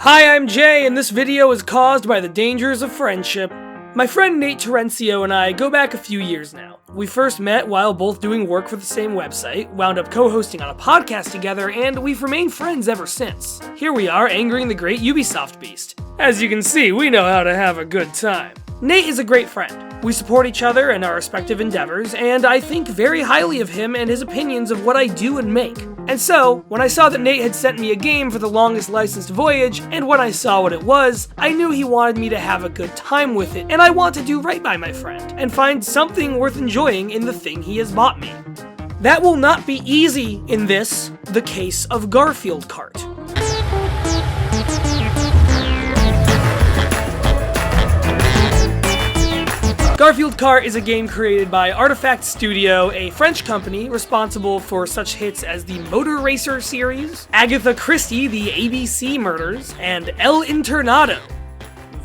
Hi, I'm Jay, and this video is caused by the dangers of friendship. My friend Nate Terencio and I go back a few years now. We first met while both doing work for the same website, wound up co-hosting on a podcast together, and we've remained friends ever since. Here we are, angering the great Ubisoft beast. As you can see, we know how to have a good time. Nate is a great friend. We support each other in our respective endeavors, and I think very highly of him and his opinions of what I do and make. And so, when I saw that Nate had sent me a game for the longest licensed voyage, and when I saw what it was, I knew he wanted me to have a good time with it, and I want to do right by my friend, and find something worth enjoying in the thing he has bought me. That will not be easy in this, the case of Garfield Kart. Garfield Kart is a game created by Artifact Studio, a French company responsible for such hits as the Motor Racer series, Agatha Christie, the ABC Murders, and El Internado,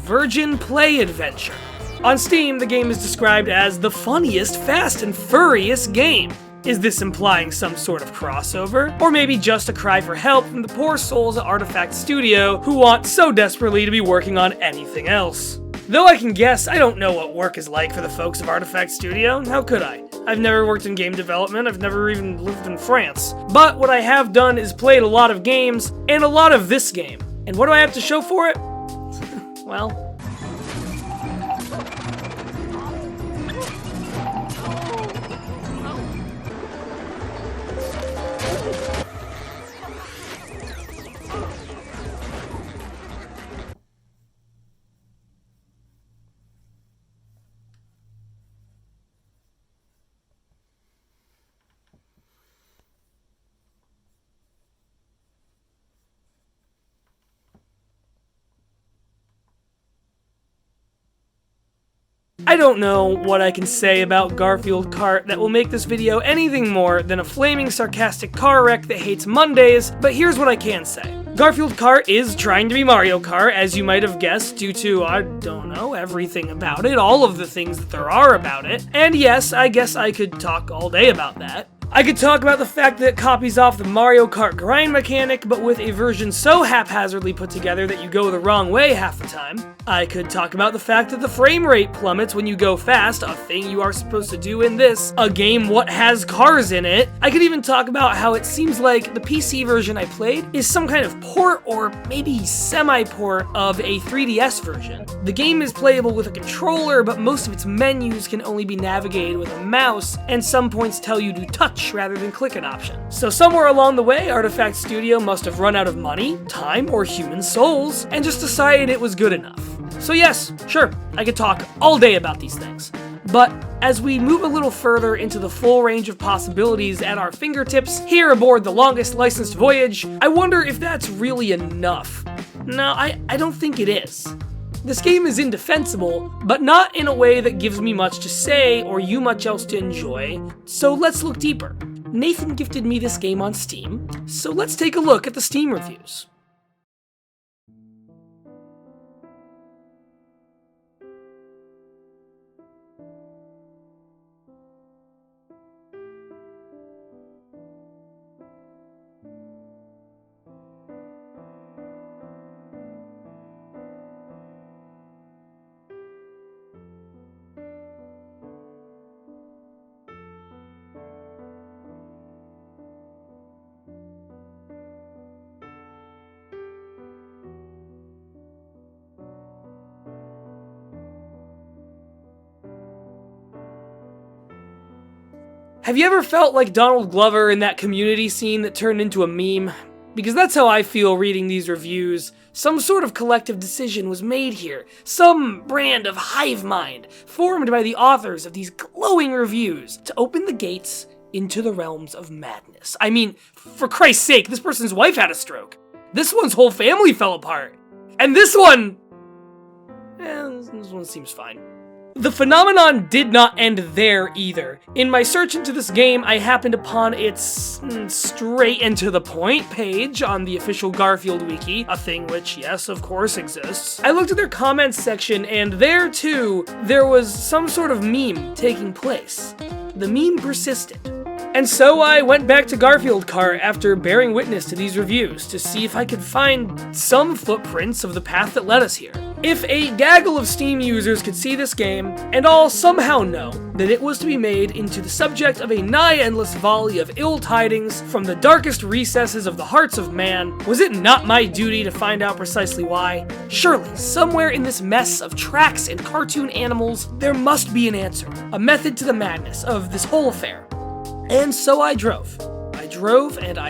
Virgin Play Adventure. On Steam, the game is described as the funniest Fast and Furious game. Is this implying some sort of crossover? Or maybe just a cry for help from the poor souls at Artifact Studio who want so desperately to be working on anything else? Though I can guess, I don't know what work is like for the folks of Artifact Studio. How could I? I've never worked in game development, I've never even lived in France. But what I have done is played a lot of games, and a lot of this game. And what do I have to show for it? Well... I don't know what I can say about Garfield Kart that will make this video anything more than a flaming sarcastic car wreck that hates Mondays, but here's what I can say. Garfield Kart is trying to be Mario Kart, as you might have guessed, due to, I don't know, everything about it, all of the things that there are about it. And yes, I guess I could talk all day about that. I could talk about the fact that it copies off the Mario Kart grind mechanic, but with a version so haphazardly put together that you go the wrong way half the time. I could talk about the fact that the frame rate plummets when you go fast, a thing you are supposed to do in this, a game what has cars in it. I could even talk about how it seems like the PC version I played is some kind of port or maybe semi-port of a 3DS version. The game is playable with a controller, but most of its menus can only be navigated with a mouse, and some points tell you to touch rather than click an option. So somewhere along the way, Artifact Studio must have run out of money, time, or human souls, and just decided it was good enough. So yes, sure, I could talk all day about these things. But as we move a little further into the full range of possibilities at our fingertips here aboard the longest licensed voyage, I wonder if that's really enough. No, I don't think it is. This game is indefensible, but not in a way that gives me much to say or you much else to enjoy, so let's look deeper. Nathan gifted me this game on Steam, so let's take a look at the Steam reviews. Have you ever felt like Donald Glover in that Community scene that turned into a meme? Because that's how I feel reading these reviews. Some sort of collective decision was made here. Some brand of hive mind formed by the authors of these glowing reviews to open the gates into the realms of madness. I mean, for Christ's sake, this person's wife had a stroke. This one's whole family fell apart. And this one... this one seems fine. The phenomenon did not end there either. In my search into this game, I happened upon its straight and to the point page on the official Garfield wiki, a thing which, yes, of course exists. I looked at their comments section, and there too, there was some sort of meme taking place. The meme persisted. And so I went back to Garfield Kart after bearing witness to these reviews to see if I could find some footprints of the path that led us here. If a gaggle of Steam users could see this game, and all somehow know that it was to be made into the subject of a nigh-endless volley of ill tidings from the darkest recesses of the hearts of man, was it not my duty to find out precisely why? Surely, somewhere in this mess of tracks and cartoon animals, there must be an answer, a method to the madness of this whole affair. And so I drove. I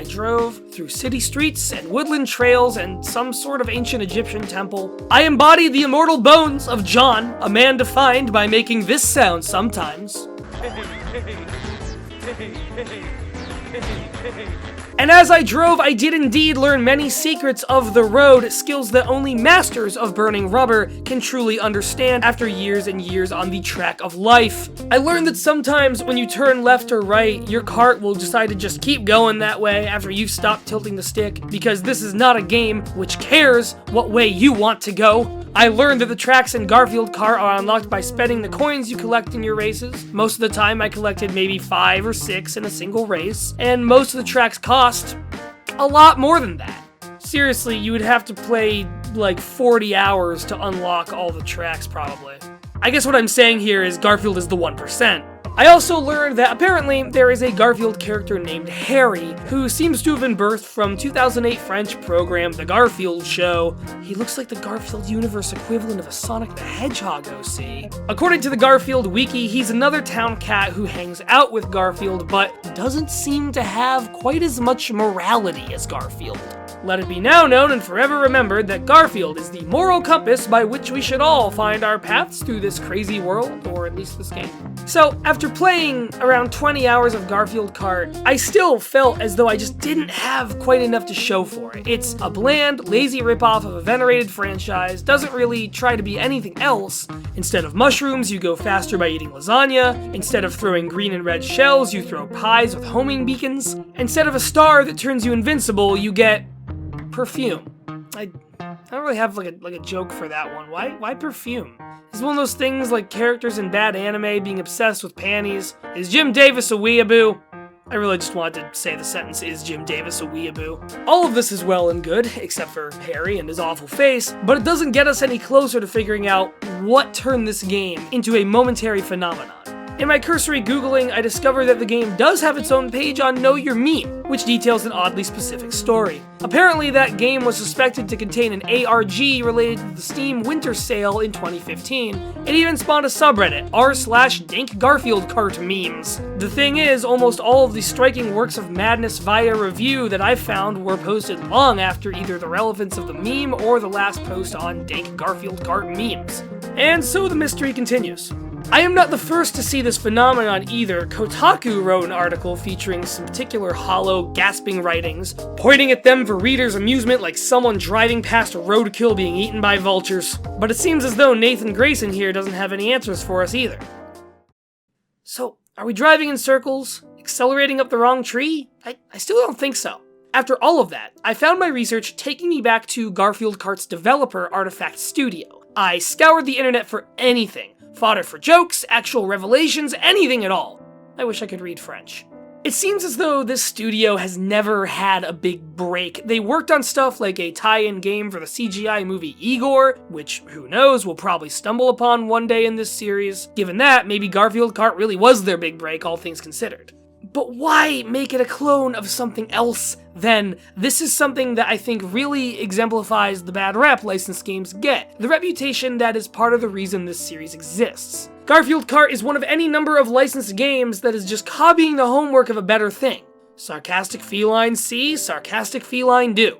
drove through city streets and woodland trails and some sort of ancient Egyptian temple. I embodied the immortal bones of John, a man defined by making this sound sometimes. And as I drove, I did indeed learn many secrets of the road, skills that only masters of burning rubber can truly understand after years and years on the track of life. I learned that sometimes when you turn left or right, your cart will decide to just keep going that way after you've stopped tilting the stick, because this is not a game which cares what way you want to go. I learned that the tracks in Garfield Kart are unlocked by spending the coins you collect in your races. Most of the time I collected maybe 5 or 6 in a single race, and most of the tracks cost a lot more than that. Seriously, you would have to play like 40 hours to unlock all the tracks probably. I guess what I'm saying here is Garfield is the 1%. I also learned that apparently there is a Garfield character named Harry, who seems to have been birthed from 2008 French program The Garfield Show. He looks like the Garfield universe equivalent of a Sonic the Hedgehog OC. According to the Garfield wiki, he's another town cat who hangs out with Garfield, but doesn't seem to have quite as much morality as Garfield. Let it be now known and forever remembered that Garfield is the moral compass by which we should all find our paths through this crazy world, or at least this game. So, after playing around 20 hours of Garfield Kart, I still felt as though I just didn't have quite enough to show for it. It's a bland, lazy ripoff of a venerated franchise, doesn't really try to be anything else. Instead of mushrooms, you go faster by eating lasagna. Instead of throwing green and red shells, you throw pies with homing beacons. Instead of a star that turns you invincible, you get perfume. I don't really have like a joke for that one. Why perfume? It's one of those things like characters in bad anime being obsessed with panties. Is Jim Davis a weeaboo? I really just wanted to say the sentence, is Jim Davis a weeaboo? All of this is well and good, except for Harry and his awful face, but it doesn't get us any closer to figuring out what turned this game into a momentary phenomenon. In my cursory Googling, I discovered that the game does have its own page on Know Your Meme, which details an oddly specific story. Apparently, that game was suspected to contain an ARG related to the Steam Winter Sale in 2015. It even spawned a subreddit, r/DankGarfieldKart memes. The thing is, almost all of the striking works of madness via review that I found were posted long after either the relevance of the meme or the last post on DankGarfieldKart memes. And so the mystery continues. I am not the first to see this phenomenon either. Kotaku wrote an article featuring some particular hollow, gasping writings, pointing at them for readers' amusement like someone driving past a roadkill being eaten by vultures. But it seems as though Nathan Grayson here doesn't have any answers for us either. So, are we driving in circles? Accelerating up the wrong tree? I still don't think so. After all of that, I found my research taking me back to Garfield Kart's developer, Artifact Studio. I scoured the internet for anything. Fodder for jokes, actual revelations, anything at all. I wish I could read French. It seems as though this studio has never had a big break. They worked on stuff like a tie-in game for the CGI movie Igor, which, who knows, we'll probably stumble upon one day in this series. Given that, maybe Garfield Kart really was their big break, all things considered. But why make it a clone of something else then? This is something that I think really exemplifies the bad rep licensed games get, the reputation that is part of the reason this series exists. Garfield Kart is one of any number of licensed games that is just copying the homework of a better thing. Sarcastic feline see, sarcastic feline do.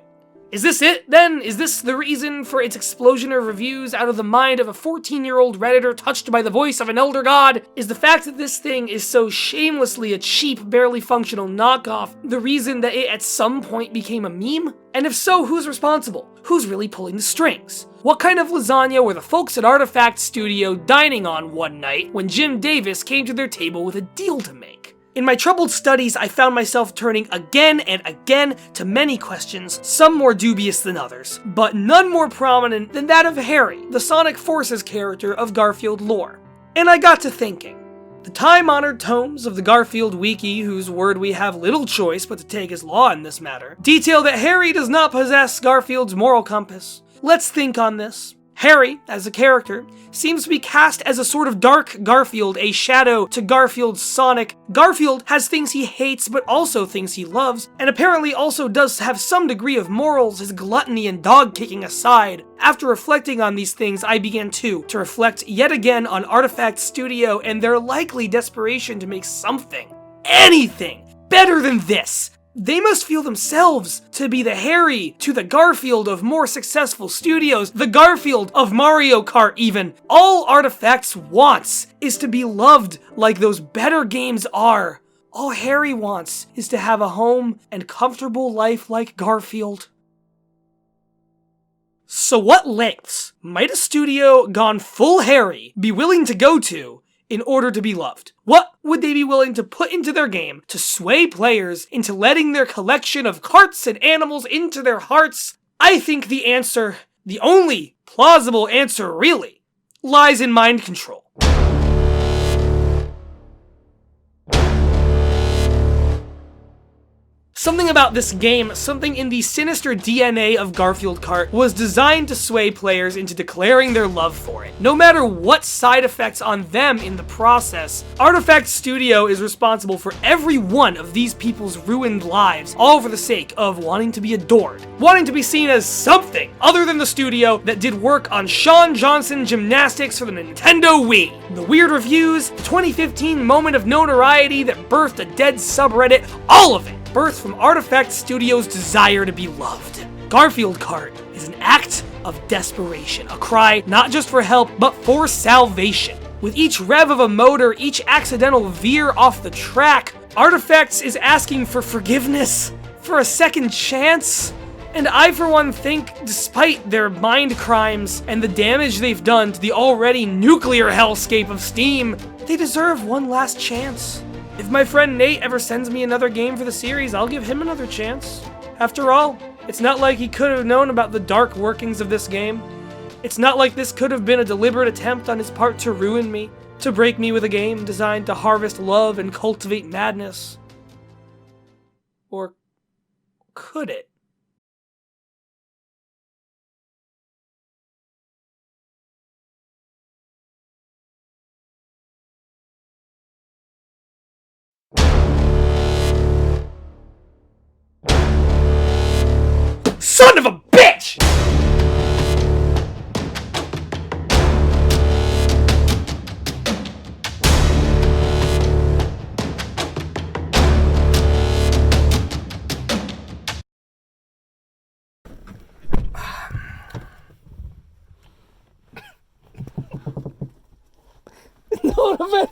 Is this it, then? Is this the reason for its explosion of reviews out of the mind of a 14-year-old Redditor touched by the voice of an elder god? Is the fact that this thing is so shamelessly a cheap, barely functional knockoff the reason that it at some point became a meme? And if so, who's responsible? Who's really pulling the strings? What kind of lasagna were the folks at Artifact Studio dining on one night when Jim Davis came to their table with a deal to make? In my troubled studies, I found myself turning again and again to many questions, some more dubious than others, but none more prominent than that of Harry, the Sonic Forces character of Garfield lore. And I got to thinking, The time-honored tomes of the Garfield Wiki, whose word we have little choice but to take as law in this matter, detail that Harry does not possess Garfield's moral compass. Let's think on this. Harry, as a character, seems to be cast as a sort of dark Garfield, a shadow to Garfield's Sonic. Garfield has things he hates but also things he loves, and apparently also does have some degree of morals, his gluttony and dog-kicking aside. After reflecting on these things, I began to reflect yet again on Artifact Studio and their likely desperation to make something, anything, better than this. They must feel themselves to be the Harry to the Garfield of more successful studios, the Garfield of Mario Kart even. All Artifacts wants is to be loved like those better games are. All Harry wants is to have a home and comfortable life like Garfield. So what lengths might a studio gone full Harry be willing to go to in order to be loved? What would they be willing to put into their game to sway players into letting their collection of carts and animals into their hearts? I think the answer, the only plausible answer really, lies in mind control. Something about this game, something in the sinister DNA of Garfield Kart, was designed to sway players into declaring their love for it. No matter what side effects on them in the process, Artifact Studio is responsible for every one of these people's ruined lives, all for the sake of wanting to be adored. Wanting to be seen as something other than the studio that did work on Shawn Johnson gymnastics for the Nintendo Wii. The weird reviews, the 2015 moment of notoriety that birthed a dead subreddit, all of it birthed from Artifact Studio's desire to be loved. Garfield Kart is an act of desperation, a cry not just for help, but for salvation. With each rev of a motor, each accidental veer off the track, Artifacts is asking for forgiveness, for a second chance. And I, for one, think, despite their mind crimes and the damage they've done to the already nuclear hellscape of Steam, they deserve one last chance. If my friend Nate ever sends me another game for the series, I'll give him another chance. After all, it's not like he could have known about the dark workings of this game. It's not like this could have been a deliberate attempt on his part to ruin me, to break me with a game designed to harvest love and cultivate madness. Or could it? Son of a bitch! No, I'm